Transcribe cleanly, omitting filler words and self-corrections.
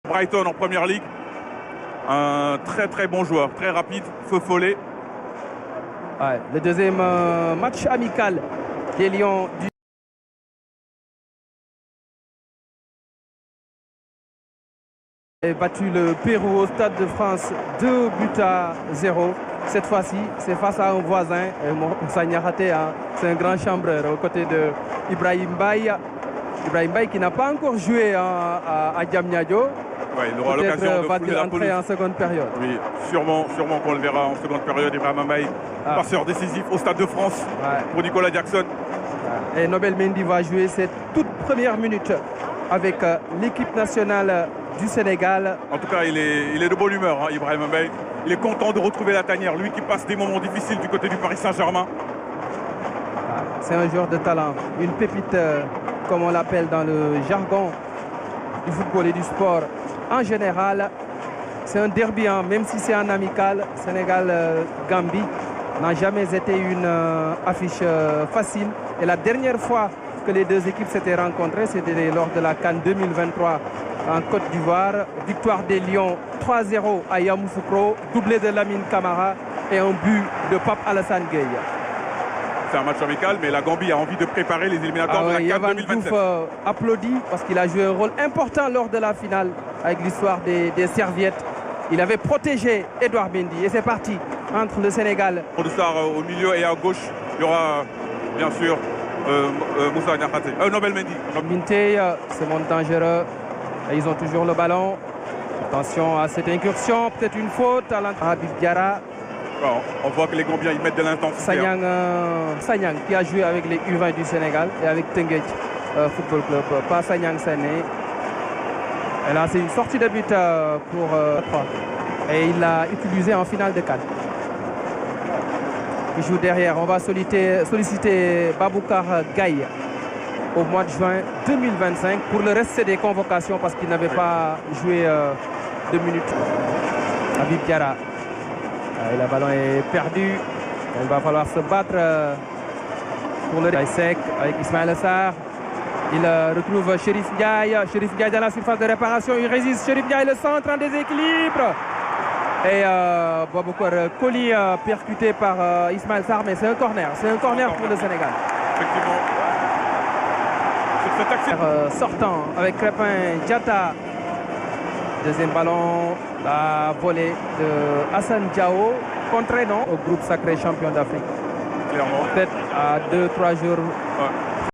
Brighton en première ligue. Un très très bon joueur, très rapide, feu follet. Ouais, le deuxième match amical des Lions du a battu le Pérou au Stade de France 2-0. Cette fois-ci, c'est face à un voisin, Moussa Niakhaté, hein. C'est un grand chambreur aux côtés de Ibrahim Baye. Ibrahim Baye qui n'a pas encore joué à Diamniadio. Ouais, il aura l'occasion de fouler la pelouse en seconde période. Oui, sûrement qu'on le verra en seconde période. Ibrahim Baye, passeur décisif au Stade de France pour Nicolas Jackson. Et Nobel Mendy va jouer cette toute première minute avec l'équipe nationale du Sénégal. En tout cas, il est de bonne humeur, hein, Ibrahim Baye. Il est content de retrouver la tanière, lui qui passe des moments difficiles du côté du Paris Saint-Germain. C'est un joueur de talent, une pépite, comme on l'appelle dans le jargon du football et du sport. En général, c'est un derby, hein, même si c'est un amical. Sénégal-Gambie n'a jamais été une affiche facile. Et la dernière fois que les deux équipes s'étaient rencontrées, c'était lors de la CAN 2023 en Côte d'Ivoire. Victoire des Lions 3-0 à Yamoussoukro, doublé de Lamine Camara et un but de Pape Alassane Gueye. C'est un match amical, mais la Gambie a envie de préparer les éliminatoires de la CAN Yavan 2027. Diouf applaudit parce qu'il a joué un rôle important lors de la finale avec l'histoire des serviettes. Il avait protégé Edouard Mendy et c'est parti entre le Sénégal. Au milieu et à gauche, il y aura bien sûr Moussa Niakhaté, Nobel Mendy. Minté se montre dangereux et ils ont toujours le ballon. Attention à cette incursion, peut-être une faute à l'entrée. Habib Diarra. Bon, on voit que les Gambiens ils mettent de l'intensité. Sanyang qui a joué avec les U20 du Sénégal et avec Tenguet Football Club. Pas Sanyang Sané. Et là, c'est une sortie de but pour 3. Et il l'a utilisé en finale de CAN. Il joue derrière. On va solliciter Baboukar Gaye au mois de juin 2025. Pour le reste, c'est des convocations parce qu'il n'avait pas joué 2 minutes. Habib Diarra. Et le ballon est perdu. Il va falloir se battre pour le sec avec Ismaël Sarr. Il retrouve Chérif Ndiaye. Chérif Ndiaye dans la surface de réparation. Il résiste. Chérif Ndiaye, le centre en déséquilibre. Et Baboukar Koli percuté par Ismaël Sarr. Mais c'est un corner. C'est un corner pour le Sénégal. Effectivement. Sortant avec Crépin Diatta. Deuxième ballon, la volée de Hassan Diao, contré non au groupe sacré champion d'Afrique. Clairement. Peut-être à 2-3 jours